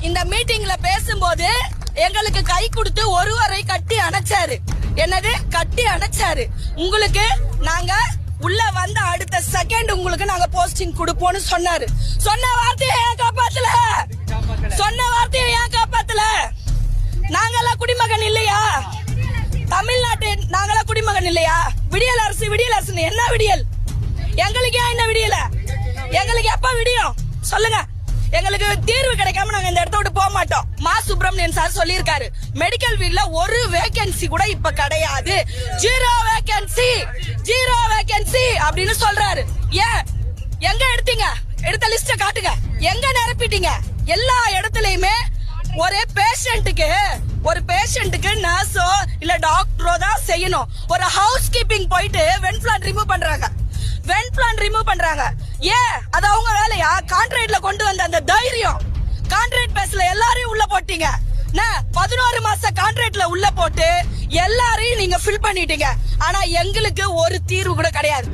இந்த மீட்டிங்ல பேசும்போது எங்களுக்கு கை கொடுத்து ஒருவரை கட்டி அணைச்சாரு. என்னது கட்டி அணைச்சாரு? உங்களுக்கு நாங்க உள்ள வந்த அடுத்த செகண்ட் உங்களுக்கு நாங்க போஸ்டிங் கொடுப்போம்னு சொன்னாரு. சொன்ன வார்த்தையை ஏன் காப்பாத்தல? சொன்ன வார்த்தையை ஏன் காப்பாத்தல? நாங்கெல்லாம் குடிமகன் இல்லையா? தமிழ்நாட்டு நாங்கெல்லாம் குடிமகன் இல்லையா? விடியல் அரசு விடியல் அரசு என்ன விடியல்? எங்களுக்கு ஏன் என்ன விடியல? எங்களுக்கு எப்ப விடியும் சொல்லுங்க. எங்களுக்கு தீர்வு கிடைக்காம நாங்க இந்த இடத்த விட்டு போக மாட்டோம். மா சுப்பிரமணியன் சார் சொல்லியிருக்காரு, மெடிக்கல் ஃபீல்ட்ல ஒரு வேகன்சி கூட இப்ப கிடையாது, ஜீரோ வேகன்சி அப்படின்னு சொல்றாரு. ஏன் எங்க எடுத்தீங்க? எடுத்த லிஸ்ட காட்டுங்க. எங்க நிரப்பிட்டீங்க? எல்லா இடத்துலயுமே ஒரு பேஷண்ட்டுக்கு நர்ஸோ இல்ல டாக்டரோ தான் செய்யணும். ஒரு ஹவுஸ் கீப்பிங் போயிட்டு வென்பிளான் ரிமூவ் பண்றாங்க. ஏன் அது அவங்க வேலையா? கான்ட்ராக்ட்ல கொண்டு வந்த அந்த தைரியம், கான்ட்ராக்ட் பேஸ்ல எல்லாரையும் உள்ள போட்டீங்க. 11 மாச கான்ட்ராக்ட்ல உள்ள போட்டு எல்லாரையும் நீங்க ஃபில் பண்ணிட்டீங்க. ஆனா எங்களுக்கு ஒரு தீர்வு கூட கிடையாது.